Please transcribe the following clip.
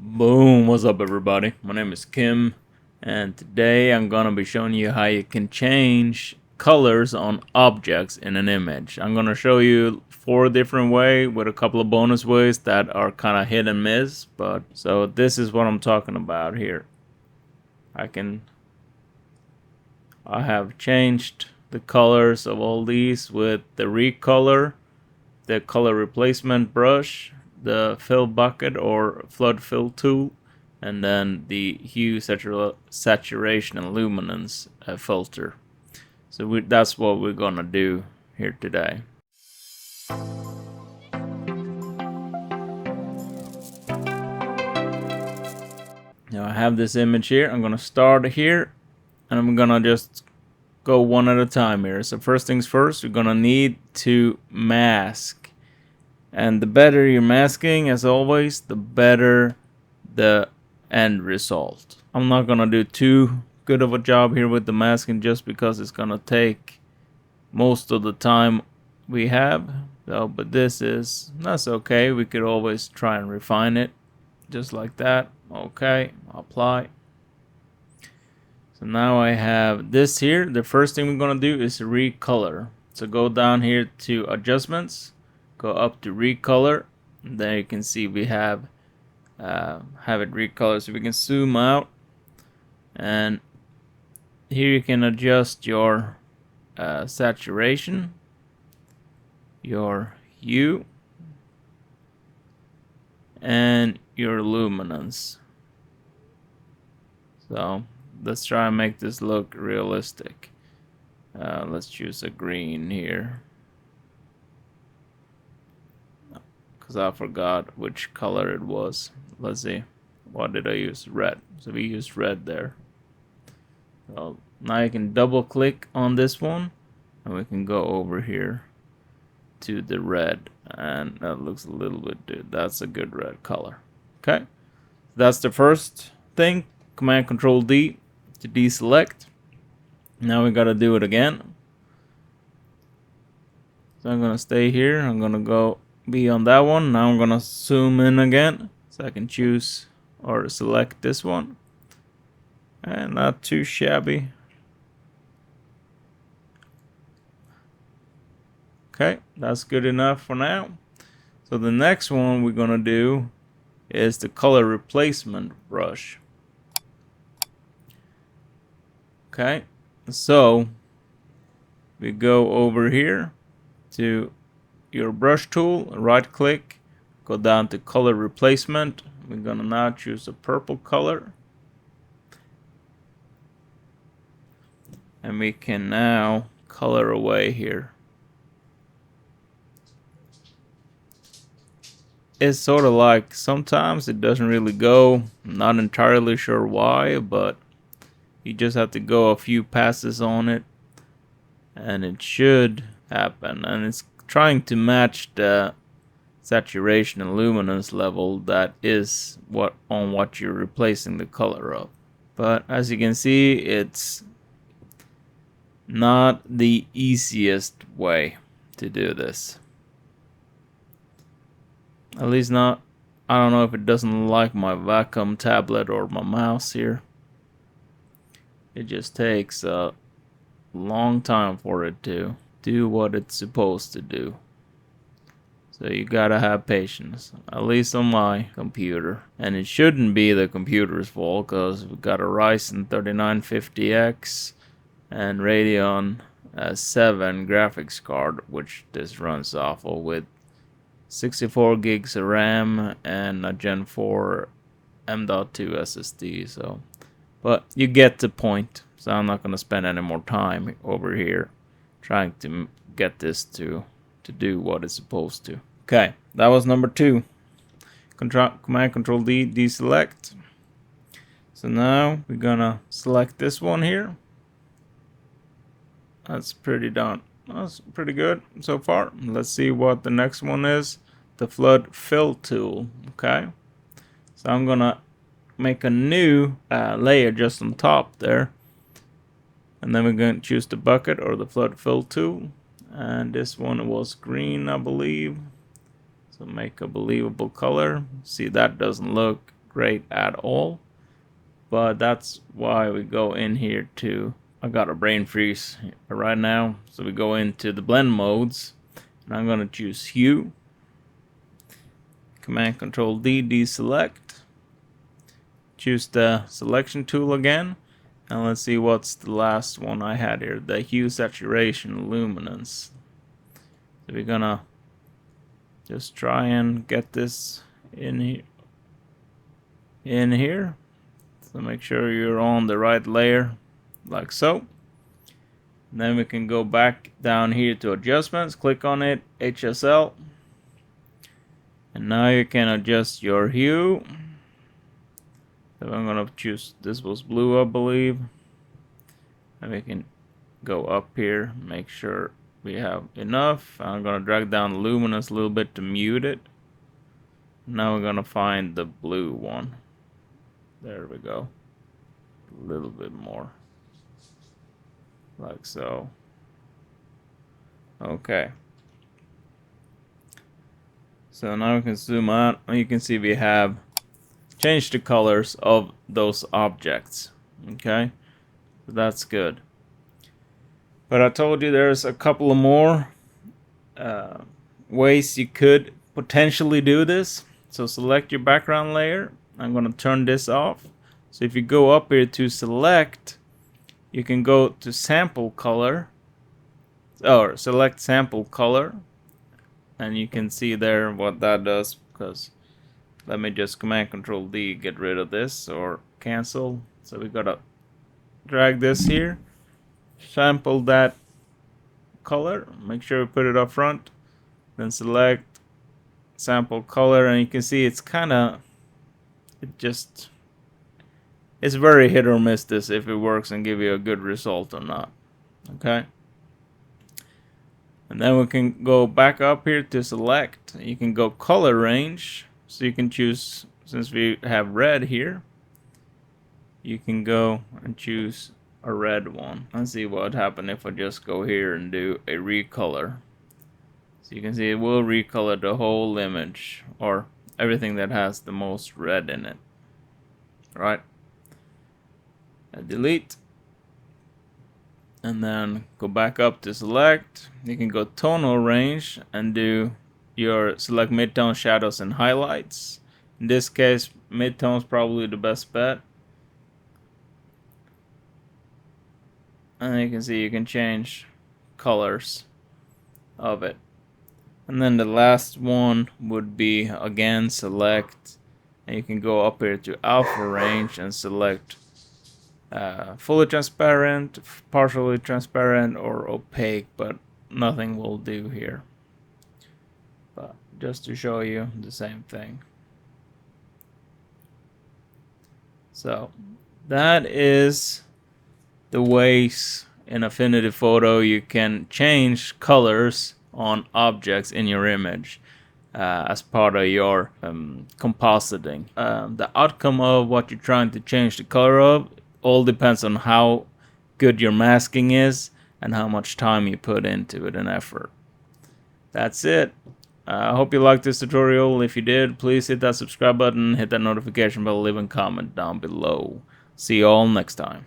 Boom, what's up everybody? My name is Kim and today I'm gonna be showing you how you can change colors on objects in an image. I'm gonna show you 4 different ways with a couple of bonus ways that are kind of hit and miss, but so this is what I'm talking about here. I have changed the colors of all these with the recolor, the color replacement brush, the fill bucket or flood fill tool, and then the hue, saturation, and luminance filter. So that's what we're gonna do here today. Now I have this image here. I'm gonna start here, and I'm gonna just go one at a time here. So first things first, you're gonna need to mask. And the better you're masking, as always, the better the end result. I'm not gonna do too good of a job here with the masking just because it's gonna take most of the time we have. So, but that's okay. We could always try and refine it just like that. Okay, apply. So now I have this here. The first thing we're gonna do is recolor. So go down here to adjustments, go up to recolor. There you can see we have it recolor. So we can zoom out, and here you can adjust your saturation, your hue, and your luminance. So let's try and make this look realistic. Let's choose a green here, because I forgot which color it was. Let's see, what did I use? Red. So we used red there. So now you can double click on this one and we can go over here to the red, and that looks a little bit, dude, that's a good red color. Okay, that's the first thing. Command Control D to deselect. Now we gotta do it again. So I'm gonna stay here. I'm gonna go be on that one. Now I'm gonna zoom in again so I can choose or select this one, and not too shabby. Okay, that's good enough for now. So the next one we're gonna do is the color replacement brush. Okay, so we go over here to your brush tool, right click, go down to color replacement. We're gonna now choose a purple color, and we can now color away here. It's sort of like sometimes it doesn't really go, I'm not entirely sure why, but you just have to go a few passes on it and it should happen. And it's trying to match the saturation and luminance level that is what you're replacing the color of. But as you can see, it's not the easiest way to do this. At least not, I don't know if it doesn't like my Wacom tablet or my mouse here. It just takes a long time for it to do what it's supposed to do. So you gotta have patience, at least on my computer. And it shouldn't be the computer's fault, because we've got a Ryzen 3950X and Radeon VII graphics card, which this runs off of, with 64 gigs of RAM and a Gen 4 M.2 SSD. So, but you get the point. So I'm not going to spend any more time over here trying to get this to do what it's supposed to. Okay, that was number 2. Command Control D, deselect. So now we're gonna select this one here. That's pretty good so far. Let's see what the next one is. The flood fill tool. Okay, so I'm gonna make a new layer just on top there, and then we're going to choose the bucket or the flood fill tool, and this one was green, I believe. So make a believable color. See, that doesn't look great at all. But that's why we go in here to, I got a brain freeze right now. So we go into the blend modes, and I'm gonna choose hue. Command Control D, deselect. Choose the selection tool again. And let's see what's the last one I had here. The hue, saturation, luminance. So we're gonna just try and get this in here. So make sure you're on the right layer, like so. And then we can go back down here to adjustments, click on it, HSL. And now you can adjust your hue. So I'm gonna choose, this was blue I believe. And we can go up here, make sure we have enough. I'm gonna drag down the luminance a little bit to mute it. Now we're gonna find the blue one. There we go. A little bit more. Like so. Okay. So now we can zoom out, and you can see we have changed the colors of those objects. Okay, so that's good. But I told you there's a couple of more ways you could potentially do this. So select your background layer. I'm going to turn this off. So if you go up here to select, you can go to sample color, or select sample color, and you can see there what that does. Because let me just Command Control D, get rid of this or cancel. So we gotta drag this here, sample that color, make sure we put it up front, then select sample color, and you can see it's it's very hit or miss this, if it works and give you a good result or not. Okay, and then we can go back up here to select. You can go color range, so you can choose, since we have red here, you can go and choose a red one. Let's see what would happen if I just go here and do a recolor. So you can see it will recolor the whole image, or everything that has the most red in it. Right? And delete. And then go back up to select. You can go tonal range and do your select midtone, shadows, and highlights. In this case, midtone is probably the best bet. And you can see you can change colors of it. And then the last one would be, again, select, and you can go up here to alpha range and select fully transparent, partially transparent, or opaque, but nothing will do here. But just to show you the same thing. So that is the ways in Affinity Photo you can change colors on objects in your image as part of your compositing. The outcome of what you're trying to change the color of all depends on how good your masking is and how much time you put into it and effort. That's it. I hope you liked this tutorial. If you did, please hit that subscribe button, hit that notification bell, leave a comment down below. See you all next time.